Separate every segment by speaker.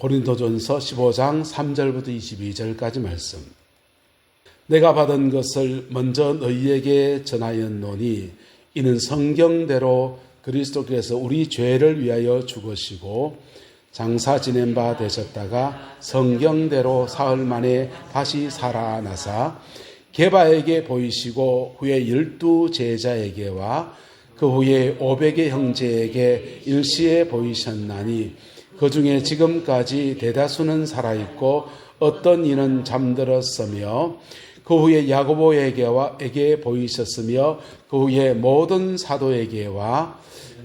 Speaker 1: 고린도전서 15장 3절부터 22절까지 말씀. 내가 받은 것을 먼저 너희에게 전하였노니 이는 성경대로 그리스도께서 우리 죄를 위하여 죽으시고 장사 지낸 바 되셨다가 성경대로 사흘 만에 다시 살아나사 게바에게 보이시고 후에 12 제자에게와 그 후에 500의 형제에게 일시에 보이셨나니 그 중에 지금까지 대다수는 살아있고 어떤 이는 잠들었으며 그 후에 야고보에게 보이셨으며 그 후에 모든 사도에게와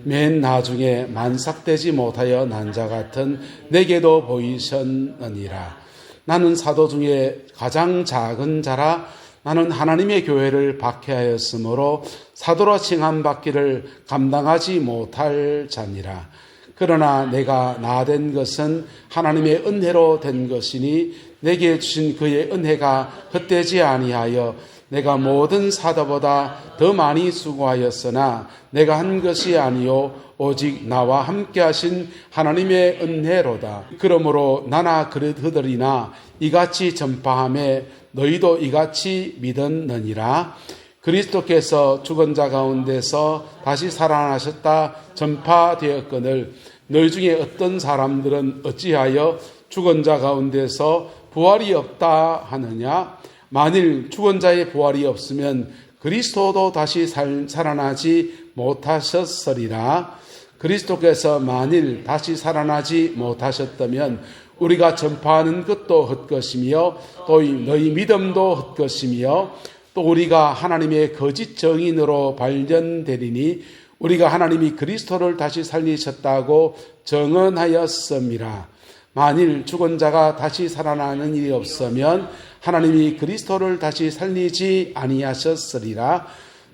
Speaker 1: 맨 나중에 만삭되지 못하여 난 자 같은 내게도 보이셨느니라. 나는 사도 중에 가장 작은 자라 나는 하나님의 교회를 박해하였으므로 사도로 칭함받기를 감당하지 못할 자니라. 그러나 내가 나 된 것은 하나님의 은혜로 된 것이니 내게 주신 그의 은혜가 헛되지 아니하여 내가 모든 사도보다 더 많이 수고하였으나 내가 한 것이 아니요 오직 나와 함께 하신 하나님의 은혜로다. 그러므로 나나 그릇들이나 이같이 전파하며 너희도 이같이 믿었느니라. 그리스도께서 죽은 자 가운데서 다시 살아나셨다 전파되었거늘 너희 중에 어떤 사람들은 어찌하여 죽은 자 가운데서 부활이 없다 하느냐. 만일 죽은 자의 부활이 없으면 그리스도도 다시 살아나지 못하셨으리라. 그리스도께서 만일 다시 살아나지 못하셨다면 우리가 전파하는 것도 헛것이며 또 너희 믿음도 헛것이며 또 우리가 하나님의 거짓 정인으로 발견되리니 우리가 하나님이 그리스도를 다시 살리셨다고 정언하였음이라. 만일 죽은 자가 다시 살아나는 일이 없으면 하나님이 그리스도를 다시 살리지 아니하셨으리라.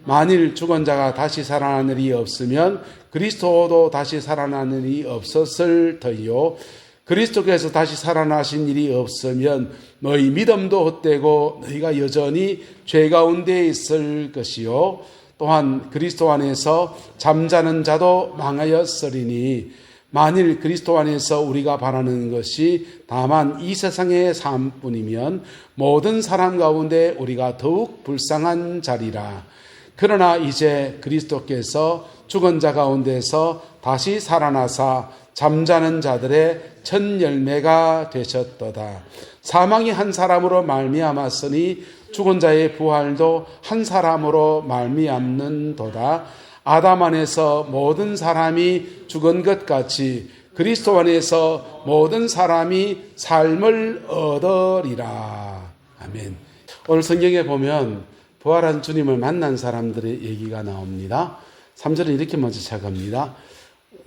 Speaker 1: 만일 죽은 자가 다시 살아나는 일이 없으면 그리스도도 다시 살아나는 일이 없었을 터이요. 그리스도께서 다시 살아나신 일이 없으면 너희 믿음도 헛되고 너희가 여전히 죄 가운데 있을 것이요. 또한 그리스도 안에서 잠자는 자도 망하였으리니 만일 그리스도 안에서 우리가 바라는 것이 다만 이 세상의 삶뿐이면 모든 사람 가운데 우리가 더욱 불쌍한 자리라. 그러나 이제 그리스도께서 죽은 자 가운데서 다시 살아나사 잠자는 자들의 첫 열매가 되셨도다. 사망이 한 사람으로 말미암았으니 죽은 자의 부활도 한 사람으로 말미암는도다. 아담 안에서 모든 사람이 죽은 것 같이 그리스도 안에서 모든 사람이 삶을 얻으리라. 아멘. 오늘 성경에 보면 부활한 주님을 만난 사람들의 얘기가 나옵니다. 3절은 이렇게 먼저 시작합니다.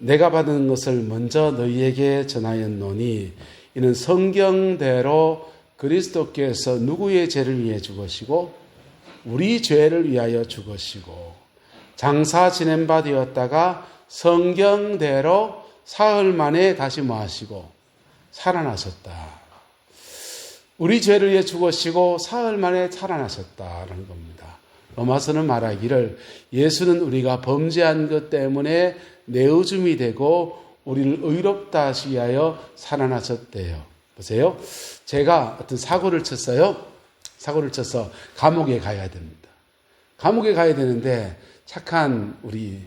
Speaker 1: 내가 받은 것을 먼저 너희에게 전하였노니 이는 성경대로 그리스도께서 누구의 죄를 위해 죽으시고 우리 죄를 위하여 죽으시고 장사 지낸 바 되었다가 성경대로 사흘 만에 다시 뭐하시고 살아나셨다. 우리 죄를 위해 죽으시고 사흘 만에 살아나셨다라는 겁니다. 로마서는 말하기를 예수는 우리가 범죄한 것 때문에 내어줌이 되고 우리를 의롭다 하시기 위하여 살아나셨대요. 보세요. 제가 어떤 사고를 쳤어요. 사고를 쳐서 감옥에 가야 됩니다. 감옥에 가야 되는데 착한 우리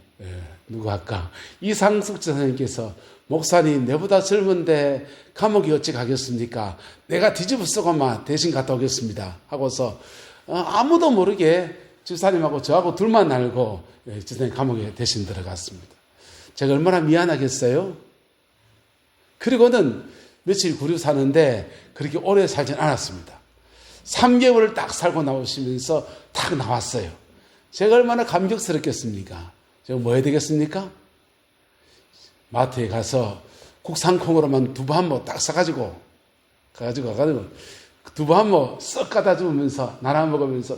Speaker 1: 누구 할까? 이상숙 선생님께서 목사님 내보다 젊은데 감옥에 어찌 가겠습니까? 내가 뒤집어 쓰고만 대신 갔다 오겠습니다. 하고서 아무도 모르게 집사님하고 저하고 둘만 알고 집사님 감옥에 대신 들어갔습니다. 제가 얼마나 미안하겠어요? 그리고는 며칠 구류 사는데 그렇게 오래 살진 않았습니다. 3개월을 딱 살고 나오시면서 딱 나왔어요. 제가 얼마나 감격스럽겠습니까? 제가 뭐 해야 되겠습니까? 마트에 가서 국산콩으로만 두부 한 모 딱 사가지고 두부 한 모 썩 갖다 주면서 나눠 먹으면서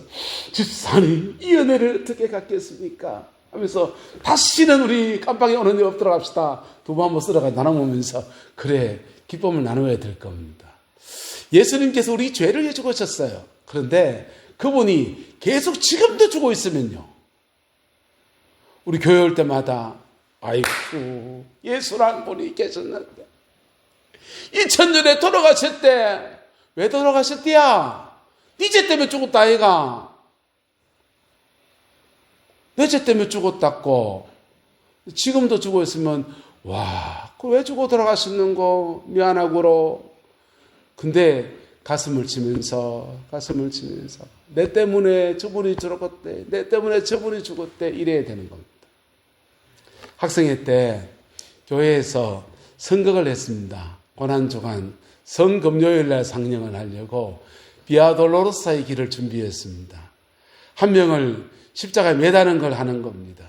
Speaker 1: 집사님 이 은혜를 어떻게 갖겠습니까? 하면서 다시는 우리 깜빡이 오는 데 없도록 합시다. 두부 한 모 썰어가 나눠 먹으면서 그래 기쁨을 나누어야 될 겁니다. 예수님께서 우리 죄를 위해 죽으셨어요. 그런데 그분이 계속 지금도 죽어 있으면요. 우리 교회 올 때마다 아이고 예수란 분이 계셨는데 2000년에 돌아가실 때 왜 돌아가셨디야? 네 죄 때문에 죽었다 아이가. 내 죄 때문에 죽었다고. 지금도 죽어 있으면 와, 그 왜 죽어 돌아가셨는고 미안하고로. 근데 가슴을 치면서 내 때문에 저분이 죽었대, 내 때문에 저분이 죽었대, 이래야 되는 겁니다. 학생회 때 교회에서 선거를 했습니다. 고난주간 성금요일 날 상영을 하려고 비아돌로로사의 길을 준비했습니다. 한 명을 십자가에 매다는 걸 하는 겁니다.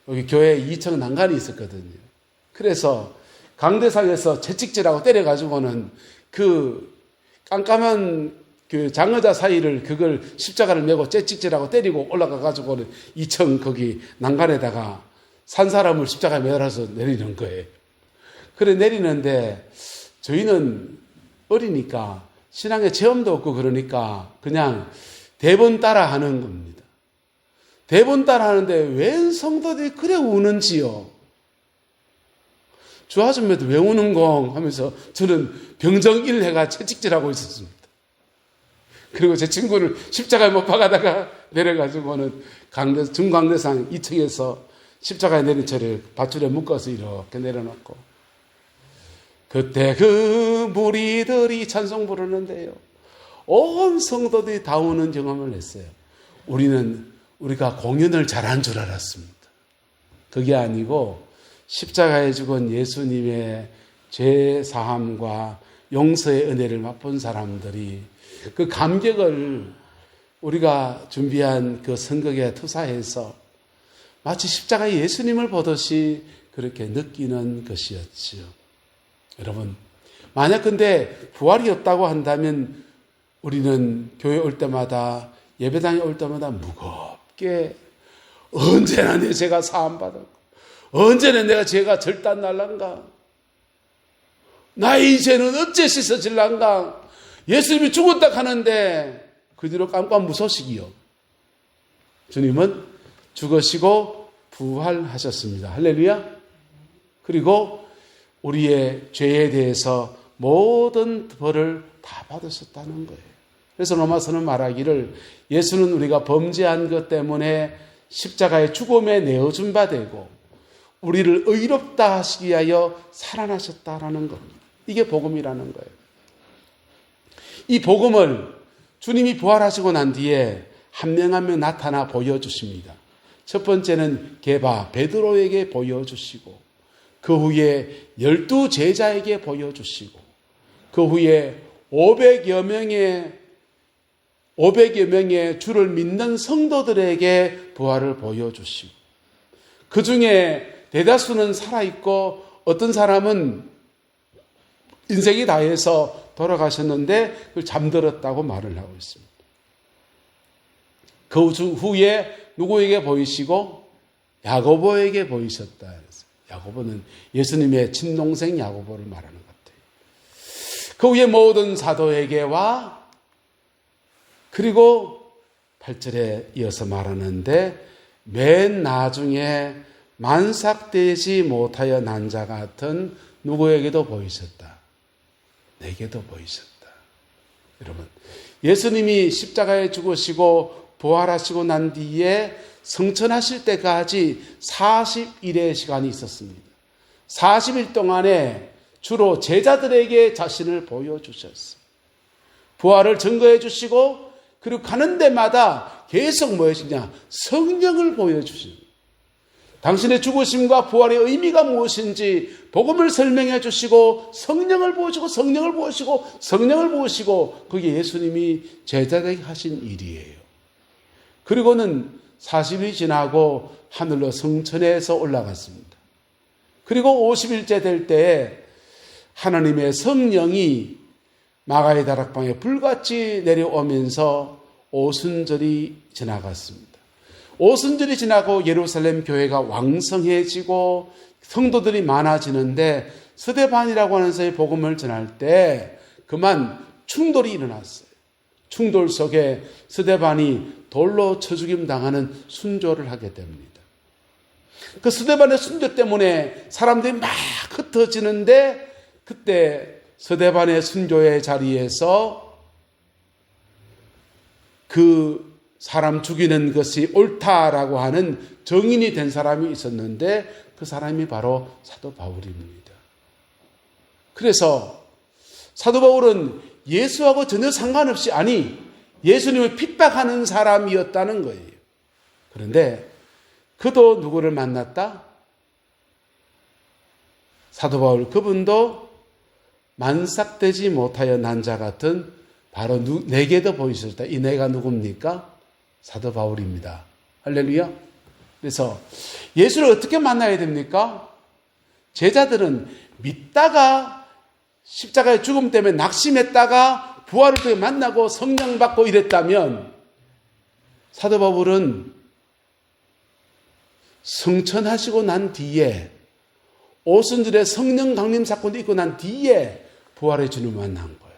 Speaker 1: 여기 교회에 2층 난간이 있었거든요. 그래서 강대상에서 채찍질하고 때려가지고는 그 깜깜한 그 장의자 사이를 그걸 십자가를 메고 채찍질하고 때리고 올라가가지고는 2층 거기 난간에다가 산 사람을 십자가에 매달아서 내리는 거예요. 그래 내리는데 저희는 어리니까 신앙의 체험도 없고 그러니까 그냥 대본 따라 하는 겁니다. 대본 따라 하는데 웬 성도들이 그래 우는지요. 주 아줌마도 왜 우는 공 하면서 저는 병정일해가 채찍질하고 있었습니다. 그리고 제 친구를 십자가에 못 박아다가 내려가지고는 중광대상 2층에서 십자가에 내린 채를 밧줄에 묶어서 이렇게 내려놓고 그때 그 무리들이 찬송 부르는데요. 온 성도들이 다 우는 경험을 했어요. 우리가 공연을 잘한 줄 알았습니다. 그게 아니고 십자가에 죽은 예수님의 죄 사함과 용서의 은혜를 맛본 사람들이 그 감격을 우리가 준비한 그 선거에 투사해서 마치 십자가에 예수님을 보듯이 그렇게 느끼는 것이었지요. 여러분, 만약 근데 부활이 없다고 한다면 우리는 교회 올 때마다 예배당에 올 때마다 무겁게 언제나 내 죄가 사함받았고 언제나 내가 죄가 절단 날란가 나의 죄는 어째 씻어질란가 예수님이 죽었다 하는데 그 뒤로 깜깜 무소식이요. 주님은 죽으시고 부활하셨습니다. 할렐루야. 그리고 우리의 죄에 대해서 모든 벌을 다 받으셨다는 거예요. 그래서 로마서는 말하기를 예수는 우리가 범죄한 것 때문에 십자가의 죽음에 내어준 바 되고 우리를 의롭다 하시기 위하여 살아나셨다라는 겁니다. 이게 복음이라는 거예요. 이 복음을 주님이 부활하시고 난 뒤에 한 명 한 명 나타나 보여주십니다. 첫 번째는 베드로에게 보여주시고 그 후에 12 제자에게 보여주시고 그 후에 500여 명의 주를 믿는 성도들에게 부활을 보여주시고 그 중에 대다수는 살아있고 어떤 사람은 인생이 다해서 돌아가셨는데 그걸 잠들었다고 말을 하고 있습니다. 그 후에 누구에게 보이시고 야고보에게 보이셨다. 야고보는 예수님의 친동생 야고보를 말하는 것 같아요. 그 후에 모든 사도에게와 그리고 8절에 이어서 말하는데 맨 나중에 만삭되지 못하여 난 자 같은 누구에게도 보이셨다. 내게도 보이셨다. 여러분, 예수님이 십자가에 죽으시고 부활하시고 난 뒤에 성천하실 때까지 40일의 시간이 있었습니다. 40일 동안에 주로 제자들에게 자신을 보여주셨어요. 부활을 증거해 주시고 그리고 가는 데마다 계속 무엇이냐? 성령을 보여주십니다. 당신의 죽으심과 부활의 의미가 무엇인지 복음을 설명해 주시고 성령을 보시고 성령을 보시고 성령을 보시고 그게 예수님이 제자들에게 하신 일이에요. 그리고는 40일이 지나고 하늘로 성천에서 올라갔습니다. 그리고 50일째 될 때에 하나님의 성령이 마가의 다락방에 불같이 내려오면서 오순절이 지나갔습니다. 오순절이 지나고 예루살렘 교회가 왕성해지고 성도들이 많아지는데 스데반이라고 하는 사람이 복음을 전할 때 그만 충돌이 일어났어요. 충돌 속에 스데반이 돌로 쳐 죽임 당하는 순교를 하게 됩니다. 그 스데반의 순교 때문에 사람들이 막 흩어지는데 그때 서대반의 순교의 자리에서 그 사람 죽이는 것이 옳다라고 하는 정인이 된 사람이 있었는데 그 사람이 바로 사도 바울입니다. 그래서 사도 바울은 예수하고 전혀 상관없이 예수님을 핍박하는 사람이었다는 거예요. 그런데 그도 누구를 만났다? 사도 바울 그분도 만삭되지 못하여 난 자 같은 바로 내게도 보이셨다. 이 내가 누굽니까? 사도 바울입니다. 할렐루야. 그래서 예수를 어떻게 만나야 됩니까? 제자들은 믿다가 십자가의 죽음 때문에 낙심했다가 부활을 통해 만나고 성령 받고 이랬다면 사도 바울은 성천하시고 난 뒤에 오순절에 성령 강림 사건도 있고 난 뒤에 부활의 주님을 만난 거예요.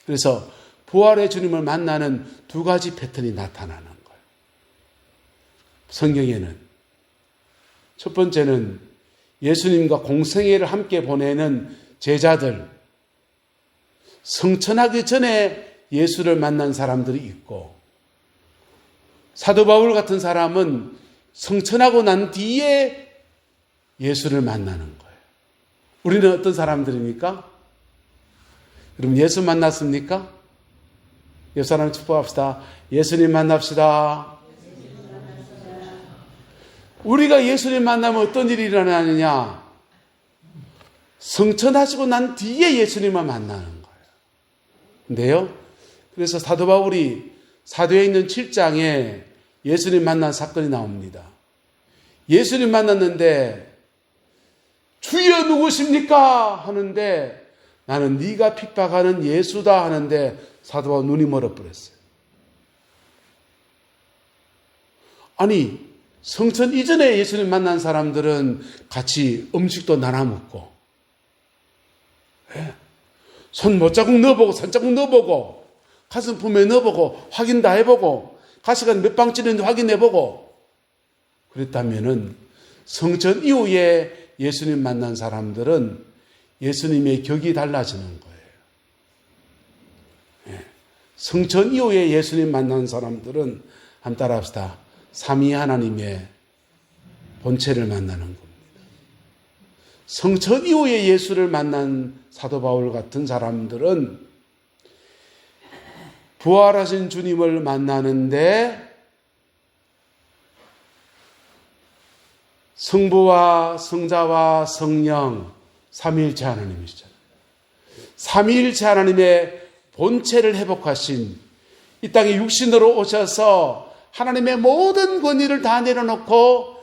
Speaker 1: 그래서 부활의 주님을 만나는 두 가지 패턴이 나타나는 거예요. 성경에는 첫 번째는 예수님과 공생애를 함께 보내는 제자들, 성천하기 전에 예수를 만난 사람들이 있고 사도 바울 같은 사람은 성천하고 난 뒤에 예수를 만나는 거예요. 우리는 어떤 사람들입니까? 여러분 예수 만났습니까? 옆 사람 축복합시다. 예수님 만납시다. 우리가 예수님 만나면 어떤 일이 일어나느냐? 성천하시고 난 뒤에 예수님을 만나는 거예요. 근데요, 그래서 사도 바울이 사도행전 7장에 예수님 만난 사건이 나옵니다. 예수님 만났는데 주여 누구십니까? 하는데 나는 네가 핍박하는 예수다 하는데 사도 바울 눈이 멀어버렸어요. 아니 성천 이전에 예수님 만난 사람들은 같이 음식도 나눠 먹고 손 못자국 넣어보고 손자국 넣어보고 가슴 품에 넣어보고 확인 다 해보고 가시가 몇 방 찌는지 확인해보고 그랬다면은 성천 이후에 예수님 만난 사람들은 예수님의 격이 달라지는 거예요. 성천 이후에 예수님 만난 사람들은 한번 따라합시다. 삼위 하나님의 본체를 만나는 겁니다. 성천 이후에 예수를 만난 사도 바울 같은 사람들은 부활하신 주님을 만나는데 성부와 성자와 성령 삼위일체 하나님이시잖아요. 삼위일체 하나님의 본체를 회복하신 이 땅에 육신으로 오셔서 하나님의 모든 권위를 다 내려놓고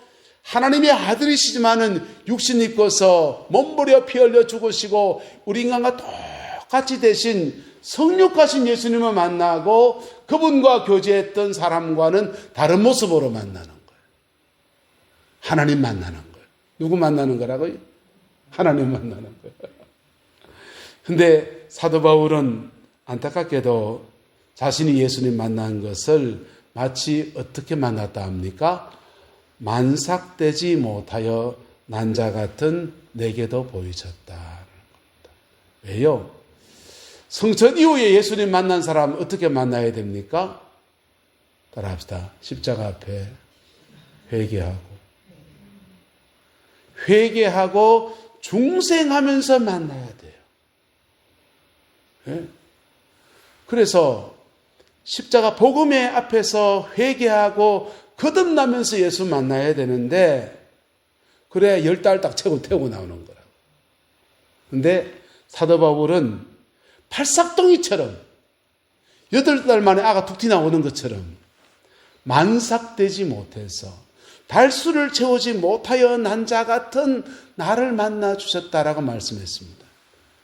Speaker 1: 하나님의 아들이시지만은 육신 입고서 몸부려 피 흘려 죽으시고 우리 인간과 똑같이 되신 성육하신 예수님을 만나고 그분과 교제했던 사람과는 다른 모습으로 만나는 거예요. 하나님 만나는 거예요. 누구 만나는 거라고요? 하나님 만나는 거예요. 근데 사도 바울은 안타깝게도 자신이 예수님 만난 것을 마치 어떻게 만났다 합니까? 만삭되지 못하여 난 자 같은 내게도 보이셨다. 왜요? 성천 이후에 예수님 만난 사람 어떻게 만나야 됩니까? 따라합시다. 십자가 앞에 회개하고 중생하면서 만나야 돼요. 네? 그래서 십자가 복음의 앞에서 회개하고 거듭나면서 예수 만나야 되는데 그래야 10달 딱 태우고 나오는 거라고. 근데 사도 바울은 팔싹동이처럼 8달 만에 아가 툭 튀나오는 것처럼 만삭되지 못해서 달수를 채우지 못하여 난 자 같은 나를 만나 주셨다라고 말씀했습니다.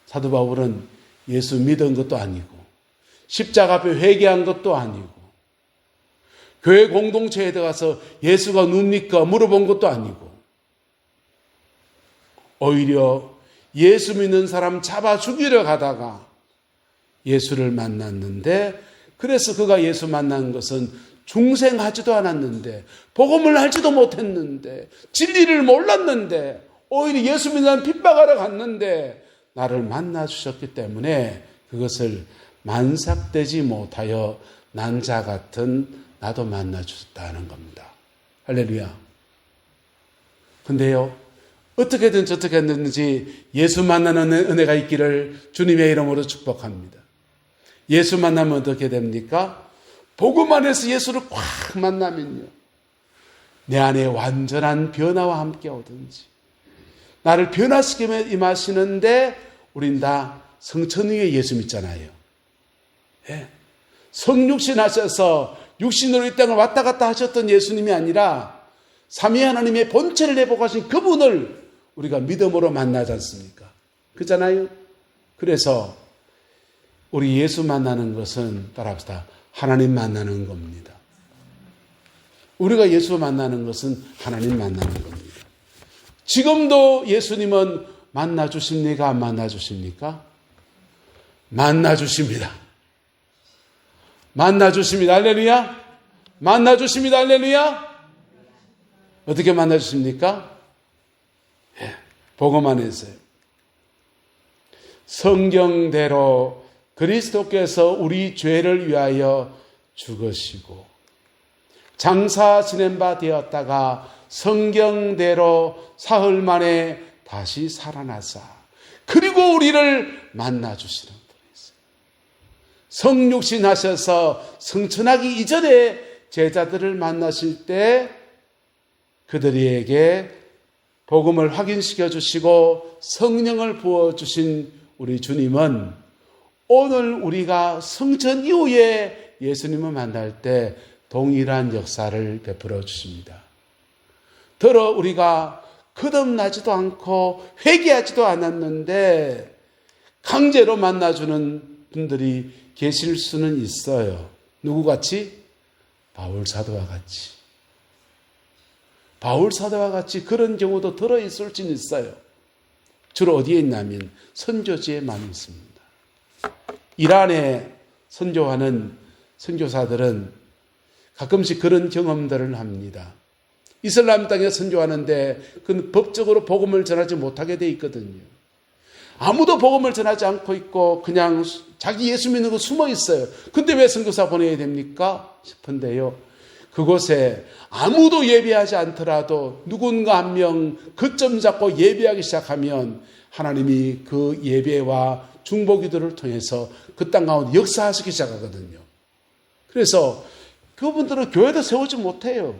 Speaker 1: 사도 바울은 예수 믿은 것도 아니고 십자가 앞에 회개한 것도 아니고 교회 공동체에 들어가서 예수가 누굽니까? 물어본 것도 아니고 오히려 예수 믿는 사람 잡아 죽이려 가다가 예수를 만났는데 그래서 그가 예수 만난 것은 중생하지도 않았는데 복음을 알지도 못했는데 진리를 몰랐는데 오히려 예수 믿는 핍박하러 갔는데 나를 만나 주셨기 때문에 그것을 만삭되지 못하여 난자 같은 나도 만나 주셨다는 겁니다. 할렐루야. 근데요, 어떻게든 저떻게 했는지 예수 만나는 은혜가 있기를 주님의 이름으로 축복합니다. 예수 만나면 어떻게 됩니까? 복음 안에서 예수를 꽉 만나면요, 내 안에 완전한 변화와 함께 오든지 나를 변화시키며 임하시는데 우린 다 성천위에 예수 믿잖아요. 예. 성육신 하셔서 육신으로 이 땅을 왔다 갔다 하셨던 예수님이 아니라 삼위 하나님의 본체를 회복하신 그분을 우리가 믿음으로 만나지 않습니까? 그렇잖아요. 그래서 우리 예수 만나는 것은 따라합시다. 하나님 만나는 겁니다. 우리가 예수 만나는 것은 하나님 만나는 겁니다. 지금도 예수님은 만나 주십니까? 안 만나 주십니까? 만나 주십니다. 만나 주십니다. 할렐루야. 만나 주십니다. 할렐루야. 어떻게 만나 주십니까? 예, 복음 안에서요. 성경대로 그리스도께서 우리 죄를 위하여 죽으시고 장사 지낸 바 되었다가 성경대로 사흘 만에 다시 살아나사 그리고 우리를 만나 주시는 분이세요. 성육신 하셔서 성천하기 이전에 제자들을 만나실 때 그들에게 복음을 확인시켜 주시고 성령을 부어주신 우리 주님은 오늘 우리가 성천 이후에 예수님을 만날 때 동일한 역사를 베풀어 주십니다. 더러 우리가 거듭나지도 않고 회개하지도 않았는데 강제로 만나주는 분들이 계실 수는 있어요. 누구같이? 바울 사도와 같이. 바울 사도와 같이 그런 경우도 들어있을지는 있어요. 주로 어디에 있냐면 선교지에 많이 있습니다. 이란에 선교하는 선교사들은 가끔씩 그런 경험들을 합니다. 이슬람 땅에 선교하는데 그 법적으로 복음을 전하지 못하게 돼 있거든요. 아무도 복음을 전하지 않고 있고 그냥 자기 예수 믿는 거 숨어 있어요. 근데 왜 선교사 보내야 됩니까? 싶은데요. 그곳에 아무도 예배하지 않더라도 누군가 한 명 거점 잡고 예배하기 시작하면 하나님이 그 예배와 중보기도를 통해서 그 땅 가운데 역사하시기 시작하거든요. 그래서 그분들은 교회도 세우지 못해요.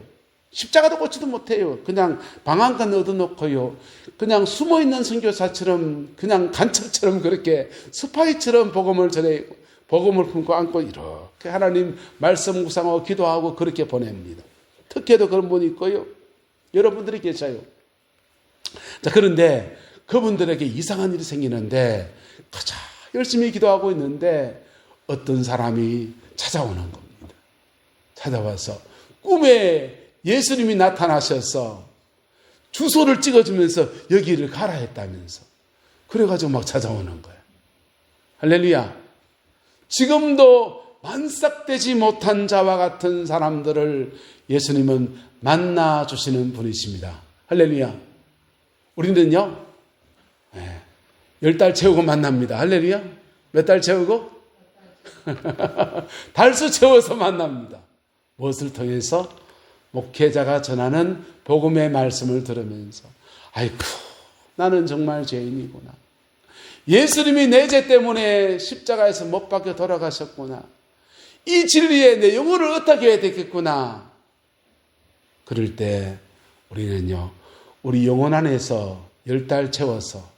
Speaker 1: 십자가도 꽂지도 못해요. 그냥 방한간 얻어놓고요. 그냥 숨어있는 선교사처럼 그냥 간첩처럼 그렇게 스파이처럼 복음을 전해 복음을 품고 안고 이렇게 하나님 말씀 묵상하고 기도하고 그렇게 보냅니다. 특혜도 그런 분이 있고요. 여러분들이 계셔요. 자, 그런데 그분들에게 이상한 일이 생기는데 가장 열심히 기도하고 있는데 어떤 사람이 찾아오는 겁니다. 찾아와서 꿈에 예수님이 나타나셔서 주소를 찍어주면서 여기를 가라 했다면서 그래가지고 막 찾아오는 거예요. 할렐루야. 지금도 만삭되지 못한 자와 같은 사람들을 예수님은 만나주시는 분이십니다. 할렐루야. 우리는요, 10달 채우고 만납니다. 할렐루야. 몇 달 채우고? 달수 채워서 만납니다. 무엇을 통해서? 목회자가 전하는 복음의 말씀을 들으면서 아이고 나는 정말 죄인이구나. 예수님이 내 죄 때문에 십자가에서 못 박혀 돌아가셨구나. 이 진리에 내 영혼을 어떻게 해야 되겠구나. 그럴 때 우리는요, 우리 영혼 안에서 10달 채워서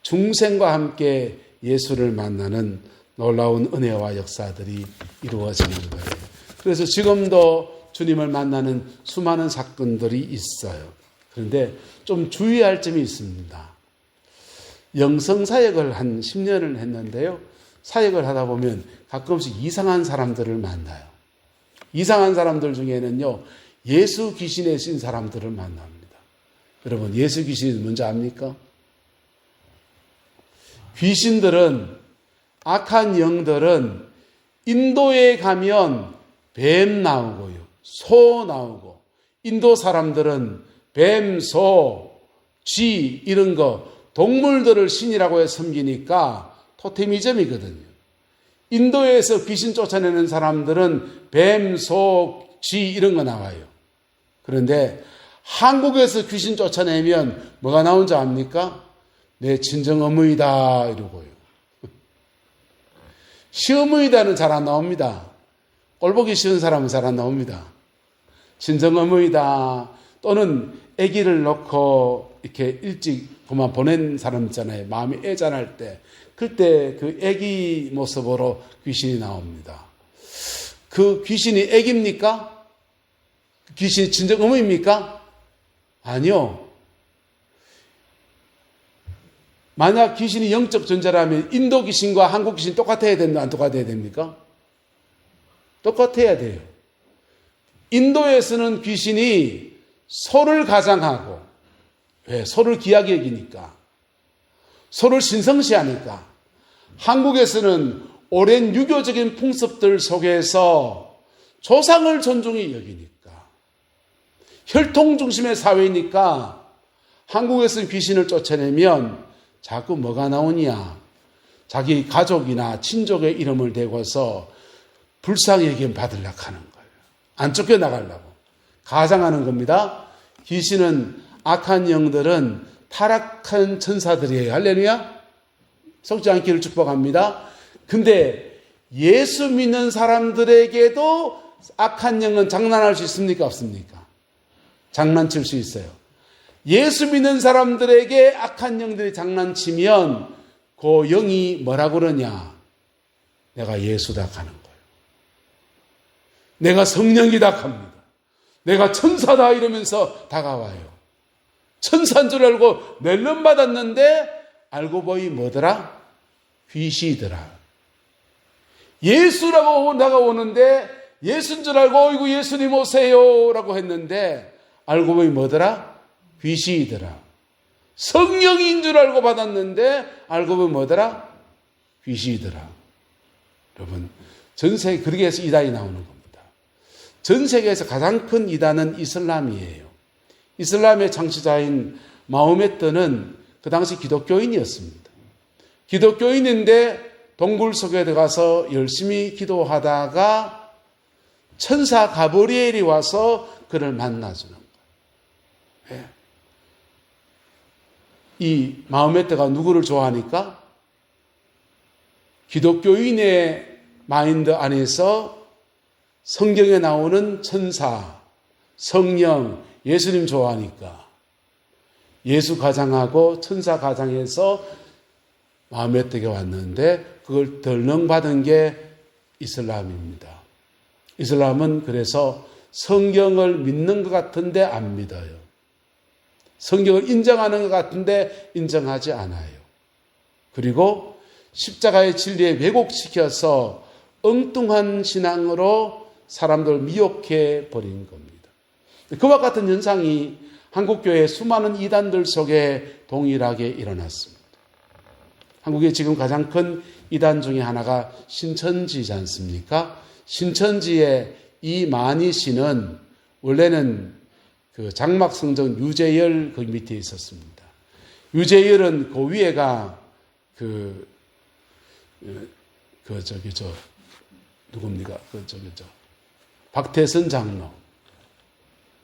Speaker 1: 중생과 함께 예수를 만나는 놀라운 은혜와 역사들이 이루어지는 거예요. 그래서 지금도 주님을 만나는 수많은 사건들이 있어요. 그런데 좀 주의할 점이 있습니다. 영성사역을 한 10년을 했는데요. 사역을 하다 보면 가끔씩 이상한 사람들을 만나요. 이상한 사람들 중에는요, 예수 귀신에 씌인 사람들을 만납니다. 여러분, 예수 귀신이 뭔지 압니까? 귀신들은, 악한 영들은 인도에 가면 뱀 나오고요. 소 나오고, 인도 사람들은 뱀, 소, 쥐 이런 거 동물들을 신이라고 해 섬기니까 토테미즘이거든요. 인도에서 귀신 쫓아내는 사람들은 뱀, 소, 쥐 이런 거 나와요. 그런데 한국에서 귀신 쫓아내면 뭐가 나온 줄 압니까? 내 친정 어머니다 이러고요. 시어머니다는 잘 안 나옵니다. 꼴보기 쉬운 사람은 잘 안 나옵니다. 친정 어머니다 또는 아기를 놓고 이렇게 일찍 그만 보낸 사람 있잖아요. 마음이 애잔할 때. 그때 그 아기 모습으로 귀신이 나옵니다. 그 귀신이 아기입니까? 귀신이 친정 어머니입니까? 아니요. 만약 귀신이 영적 존재라면 인도 귀신과 한국 귀신 똑같아야 됩니까? 안 똑같아야 됩니까? 똑같아야 돼요. 인도에서는 귀신이 소를 가장하고, 왜? 소를 귀하게 여기니까. 소를 신성시하니까. 한국에서는 오랜 유교적인 풍습들 속에서 조상을 존중히 여기니까. 혈통 중심의 사회니까 한국에서는 귀신을 쫓아내면 자꾸 뭐가 나오냐. 자기 가족이나 친족의 이름을 대고서 불쌍히 여김 받으려고 하는 거예요. 안 쫓겨나가려고. 가장하는 겁니다. 귀신은 악한 영들은 타락한 천사들이에요. 할렐루야. 속지 않기를 축복합니다. 근데 예수 믿는 사람들에게도 악한 영은 장난할 수 있습니까? 없습니까? 장난칠 수 있어요. 예수 믿는 사람들에게 악한 영들이 장난치면 그 영이 뭐라고 그러냐? 내가 예수다 하는 거예요. 내가 성령이다 합니다. 내가 천사다 이러면서 다가와요. 천사인 줄 알고 낼름 받았는데 알고 보니 뭐더라? 귀시더라. 예수라고 나가오는데 예수인 줄 알고 어이구 예수님 오세요 라고 했는데 알고 보니 뭐더라? 귀시더라. 성령인 줄 알고 받았는데 알고 보니 뭐더라? 귀시더라. 여러분 전 세계 그렇게 해서 이단이 나오는 겁니다. 전 세계에서 가장 큰 이단은 이슬람이에요. 이슬람의 창시자인 마호메트는 그 당시 기독교인이었습니다. 기독교인인데 동굴 속에 들어가서 열심히 기도하다가 천사 가브리엘이 와서 그를 만나주는 거예요. 이 마호메트가 누구를 좋아하니까 기독교인의 마인드 안에서 성경에 나오는 천사, 성령, 예수님 좋아하니까 예수 가장하고 천사 가장해서 마호메트에게 왔는데 그걸 덜렁받은 게 이슬람입니다. 이슬람은 그래서 성경을 믿는 것 같은데 안 믿어요. 성경을 인정하는 것 같은데 인정하지 않아요. 그리고 십자가의 진리에 왜곡시켜서 엉뚱한 신앙으로 사람들을 미혹해 버린 겁니다. 그와 같은 현상이 한국교회의 수많은 이단들 속에 동일하게 일어났습니다. 한국의 지금 가장 큰 이단 중에 하나가 신천지지 않습니까? 신천지의 이만희 씨는 원래는 그 장막성정 유재열 그 밑에 있었습니다. 유재열은 그 위에가 누굽니까? 박태선 장로.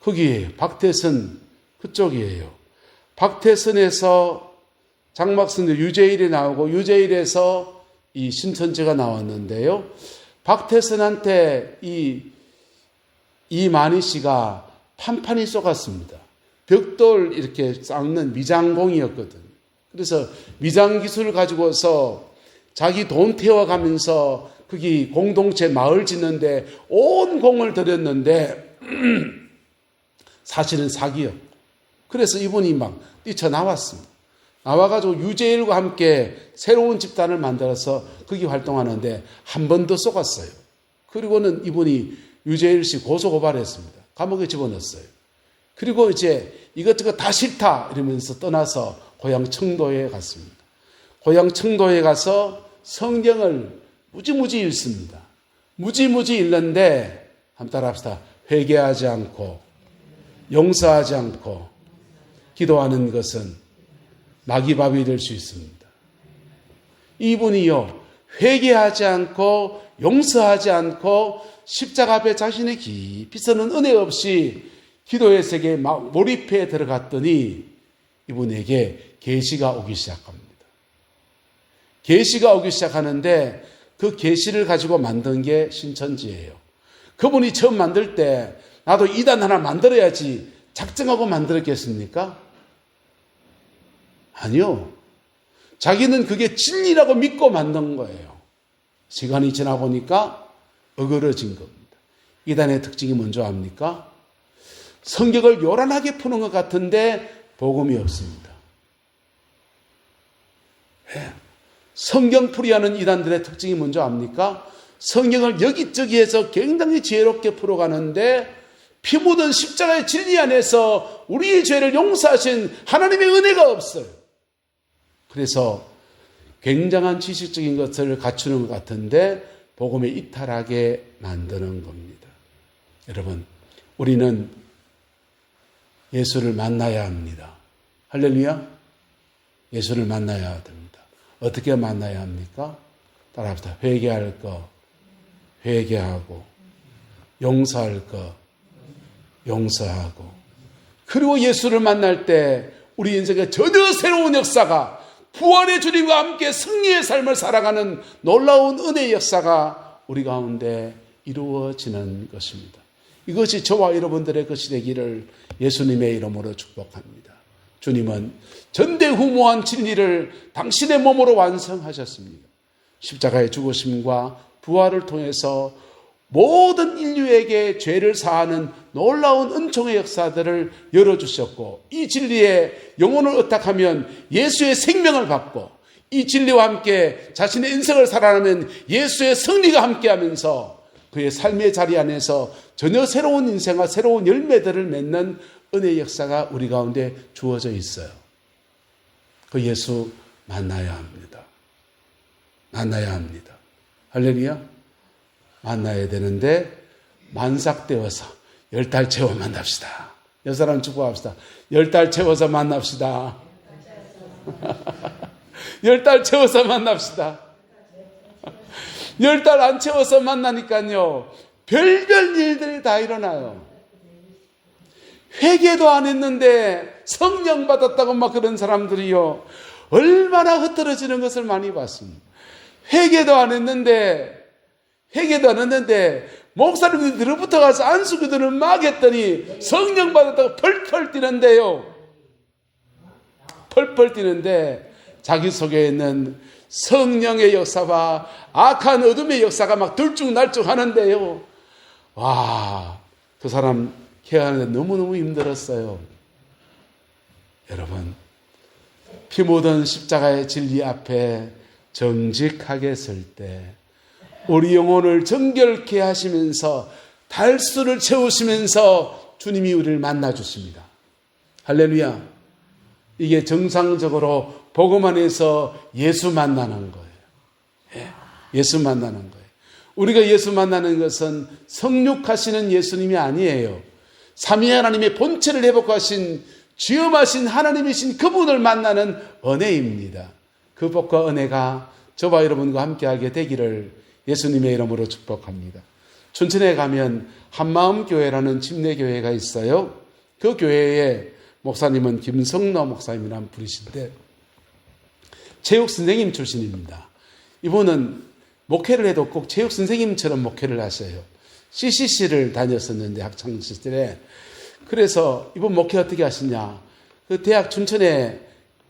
Speaker 1: 거기에요. 박태선 그쪽이에요. 박태선에서 장막성정 유재일이 나오고 유재일에서 이 신천지가 나왔는데요. 박태선한테 이만희 씨가 판판이 쏘갔습니다. 벽돌 이렇게 쌓는 미장공이었거든. 그래서 미장 기술을 가지고서 자기 돈 태워가면서 거기 공동체 마을 짓는데 온 공을 들였는데 사실은 사기였고 그래서 이분이 막 뛰쳐나왔습니다. 나와가지고 유재일과 함께 새로운 집단을 만들어서 거기 활동하는데 한 번 더 쏘갔어요. 그리고는 이분이 유재일 씨 고소고발했습니다. 감옥에 집어넣었어요. 그리고 이제 이것저것 다 싫다 이러면서 떠나서 고향 청도에 갔습니다. 고향 청도에 가서 성경을 무지무지 읽습니다. 무지무지 읽는데 한번 따라합시다. 회개하지 않고 용서하지 않고 기도하는 것은 마귀밥이 될 수 있습니다. 이분이요, 회개하지 않고 용서하지 않고 십자가 앞에 자신의 깊이 서는 은혜 없이 기도의 세계에 막 몰입해 들어갔더니 이분에게 계시가 오기 시작합니다. 계시가 오기 시작하는데 그 계시를 가지고 만든 게 신천지예요. 그분이 처음 만들 때 나도 이단 하나 만들어야지 작정하고 만들었겠습니까? 아니요. 자기는 그게 진리라고 믿고 만든 거예요. 시간이 지나 보니까 어그러진 겁니다. 이단의 특징이 뭔지 압니까? 성경을 요란하게 푸는 것 같은데 복음이 없습니다. 성경풀이하는 이단들의 특징이 뭔지 압니까? 성경을 여기저기에서 굉장히 지혜롭게 풀어가는데 피 묻은 십자가의 진리 안에서 우리의 죄를 용서하신 하나님의 은혜가 없어요. 그래서 굉장한 지식적인 것을 갖추는 것 같은데 복음에 이탈하게 만드는 겁니다. 여러분, 우리는 예수를 만나야 합니다. 할렐루야. 예수를 만나야 됩니다. 어떻게 만나야 합니까? 따라합시다. 회개할 거 회개하고, 용서할 거 용서하고, 그리고 예수를 만날 때 우리 인생에 전혀 새로운 역사가, 부활의 주님과 함께 승리의 삶을 살아가는 놀라운 은혜의 역사가 우리 가운데 이루어지는 것입니다. 이것이 저와 여러분들의 것이 되기를 예수님의 이름으로 축복합니다. 주님은 전대후무한 진리를 당신의 몸으로 완성하셨습니다. 십자가의 죽으심과 부활을 통해서 모든 인류에게 죄를 사하는 놀라운 은총의 역사들을 열어주셨고, 이 진리에 영혼을 의탁하면 예수의 생명을 받고, 이 진리와 함께 자신의 인생을 살아가면 예수의 승리가 함께하면서 그의 삶의 자리 안에서 전혀 새로운 인생과 새로운 열매들을 맺는 은혜의 역사가 우리 가운데 주어져 있어요. 그 예수 만나야 합니다. 만나야 합니다. 할렐루야. 만나야 되는데 만삭되어서 10달 채워 만납시다. 여 사람 축복합시다. 10달 채워서 만납시다. 10달 채워서 만납시다. 10달 안 채워서 만나니까요, 별별 일들이 다 일어나요. 회개도 안 했는데 성령 받았다고 막 그런 사람들이요, 얼마나 흩어지는 것을 많이 봤습니다. 회개도 안 했는데 목사님들이 들어붙어 가서 안수기도를 막 했더니 성령 받았다고 펄펄 뛰는데요. 펄펄 뛰는데 자기 속에 있는 성령의 역사와 악한 어둠의 역사가 막 들쭉날쭉 하는데요. 와, 그 사람 케어하는데 너무너무 힘들었어요. 여러분, 피 묻은 십자가의 진리 앞에 정직하게 설 때 우리 영혼을 정결케 하시면서 달수를 채우시면서 주님이 우리를 만나주십니다. 할렐루야. 이게 정상적으로 복음 안에서 예수 만나는 거예요. 예수 만나는 거예요. 우리가 예수 만나는 것은 성육하시는 예수님이 아니에요. 삼위 하나님의 본체를 회복하신 주엄하신 하나님이신 그분을 만나는 은혜입니다. 그 복과 은혜가 저와 여러분과 함께하게 되기를 예수님의 이름으로 축복합니다. 춘천에 가면 한마음교회라는 침례교회가 있어요. 그 교회에 목사님은 김성로 목사님이라는 분이신데 체육선생님 출신입니다. 이분은 목회를 해도 꼭 체육선생님처럼 목회를 하셔요. CCC를 다녔었는데 학창시절에. 그래서 이분 목회 어떻게 하시냐, 그 대학 춘천에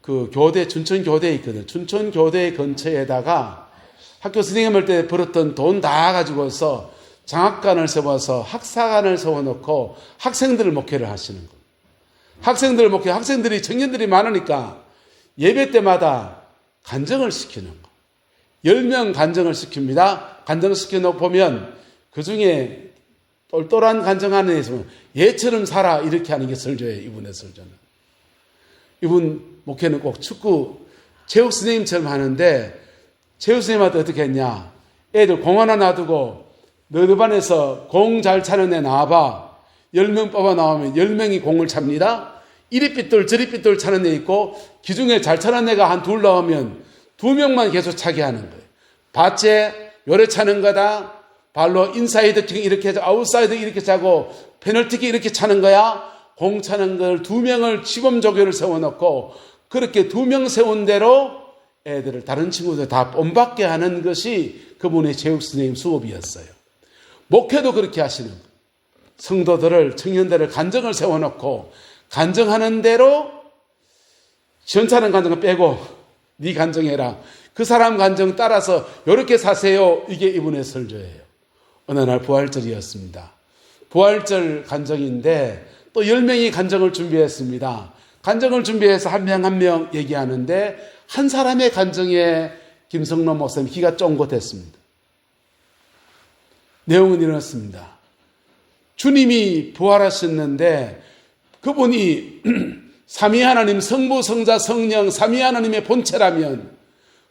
Speaker 1: 그 교대, 춘천교대에 있거든요. 춘천교대 근처에다가 학교 선생님할 때 벌었던 돈 다 가지고서 장학관을 세워서 학사관을 세워놓고 학생들을 목회를 하시는 거예요. 학생들을 목회, 학생들이, 청년들이 많으니까 예배 때마다 간증을 시키는 거. 10명 간증을 시킵니다. 간증을 시켜놓으면 그 중에 똘똘한 간증 안에 있으면 얘처럼 살아, 이렇게 하는 게 설교예요. 이분의 설교는. 이분 목회는 꼭 축구 체육 선생님처럼 하는데, 체육 선생님한테 어떻게 했냐, 애들 공 하나 놔두고 너희 반에서 공 잘 차는 애 나와봐. 10명 뽑아 나오면 10명이 공을 찹니다. 이리 삐뚤 저리 삐뚤 차는 애 있고 기중에 잘 차는 애가 한 둘 나오면 두 명만 계속 차게 하는 거예요. 밭에 요래 차는 거다. 발로 인사이드 킥 이렇게 해서 아웃사이드 이렇게 차고 페널티킥 이렇게 차는 거야. 공 차는 걸 두 명을 시범조교를 세워놓고 그렇게 두 명 세운 대로 애들을 다른 친구들 다 본받게 하는 것이 그분의 체육 선생님 수업이었어요. 목회도 그렇게 하시는 거예요. 성도들을 청년들을 간정을 세워놓고 간정하는 대로 시원찮은 간정은 빼고 네 간정해라. 그 사람 간정 따라서 이렇게 사세요. 이게 이분의 설교예요. 어느 날 부활절이었습니다. 부활절 간정인데 또 10명이 간정을 준비했습니다. 간정을 준비해서 한 명 한 명 얘기하는데 한 사람의 간정에 김성로 목사님 귀가 쫑긋했습니다. 내용은 이렇습니다. 주님이 부활하셨는데 그분이 삼위 하나님 성부 성자 성령 삼위 하나님의 본체라면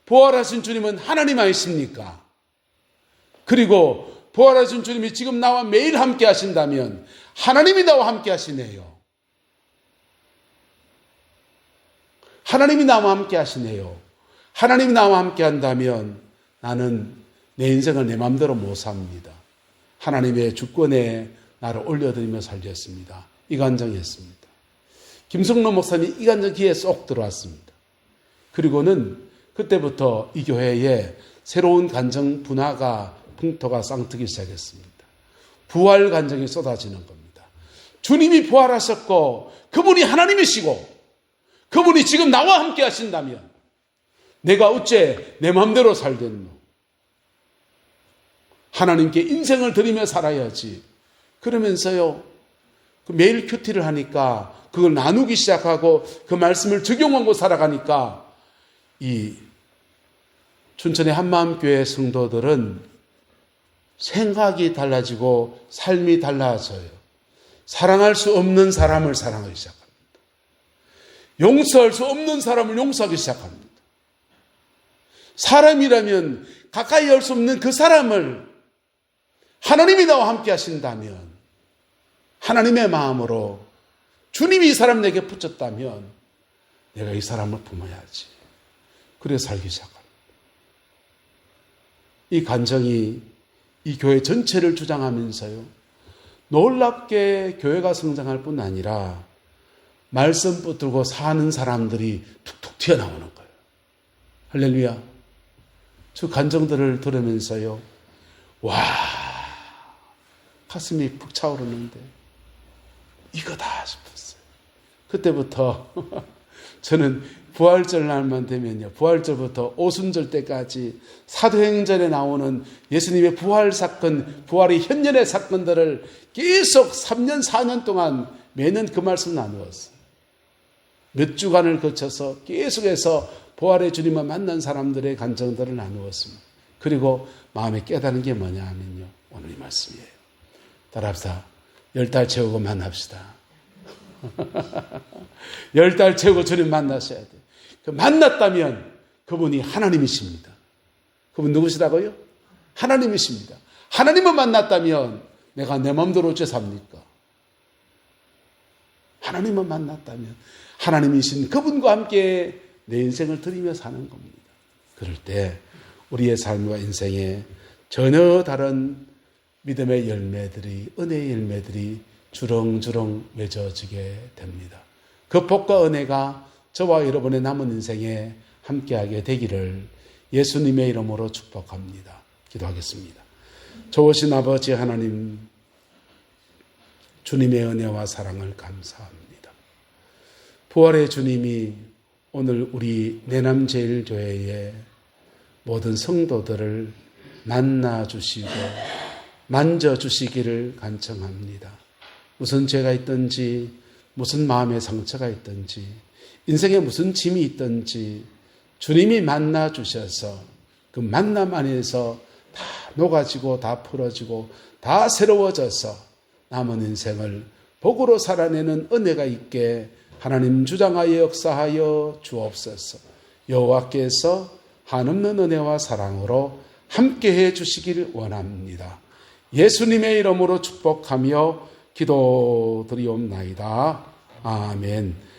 Speaker 1: 부활하신 주님은 하나님 아니십니까? 그리고 부활하신 주님이 지금 나와 매일 함께 하신다면 하나님이 나와 함께 하시네요. 하나님이 나와 함께 하시네요. 하나님이 나와 함께 한다면 나는 내 인생을 내 마음대로 못 삽니다. 하나님의 주권에 나를 올려드리며 살겠습니다. 이 간정했습니다. 김성로 목사님이 이 간정 귀에 쏙 들어왔습니다. 그리고는 그때부터 이 교회에 새로운 간정 분화가 풍토가 쌍트기 시작했습니다. 부활 간정이 쏟아지는 겁니다. 주님이 부활하셨고 그분이 하나님이시고 그분이 지금 나와 함께 하신다면 내가 어째 내 마음대로 살겠노? 하나님께 인생을 드리며 살아야지. 그러면서요, 매일 큐티를 하니까 그걸 나누기 시작하고 그 말씀을 적용하고 살아가니까 이 춘천의 한마음교회 성도들은 생각이 달라지고 삶이 달라져요. 사랑할 수 없는 사람을 사랑하기 시작합니다. 용서할 수 없는 사람을 용서하기 시작합니다. 사람이라면 가까이 할 수 없는 그 사람을 하나님이 나와 함께 하신다면 하나님의 마음으로 주님이 이 사람 내게 붙였다면 내가 이 사람을 품어야지. 그래 살기 시작합니다. 이 간정이 이 교회 전체를 주장하면서요. 놀랍게 교회가 성장할 뿐 아니라 말씀 붙들고 사는 사람들이 툭툭 튀어나오는 거예요. 할렐루야. 저 간정들을 들으면서요. 와, 가슴이 푹 차오르는데 이거다 싶었어요. 그때부터 저는 부활절 날만 되면요. 부활절부터 오순절 때까지 사도행전에 나오는 예수님의 부활 사건, 부활의 현년의 사건들을 계속 3년, 4년 동안 매년 그 말씀 나누었어요. 몇 주간을 거쳐서 계속해서 부활의 주님을 만난 사람들의 간정들을 나누었습니다. 그리고 마음에 깨달은 게 뭐냐 하면요. 오늘 이 말씀이에요. 따라합시다. 10달 채우고 만납시다. 10달 채우고 주님 만나셔야 돼요. 만났다면 그분이 하나님이십니다. 그분 누구시라고요? 하나님이십니다. 하나님을 만났다면 내가 내 마음대로 어째 삽니까? 하나님을 만났다면 하나님이신 그분과 함께 내 인생을 드리며 사는 겁니다. 그럴 때 우리의 삶과 인생에 전혀 다른 믿음의 열매들이, 은혜의 열매들이 주렁주렁 맺어지게 됩니다. 그 복과 은혜가 저와 여러분의 남은 인생에 함께하게 되기를 예수님의 이름으로 축복합니다. 기도하겠습니다. 좋으신 아버지 하나님, 주님의 은혜와 사랑을 감사합니다. 부활의 주님이 오늘 우리 내남제일교회의 모든 성도들을 만나주시고 만져주시기를 간청합니다. 무슨 죄가 있든지 무슨 마음의 상처가 있든지 인생에 무슨 짐이 있든지 주님이 만나주셔서 그 만남 안에서 다 녹아지고 다 풀어지고 다 새로워져서 남은 인생을 복으로 살아내는 은혜가 있게 하나님 주장하여 역사하여 주옵소서. 여호와께서 한없는 은혜와 사랑으로 함께해 주시기를 원합니다. 예수님의 이름으로 축복하며 기도드리옵나이다. 아멘.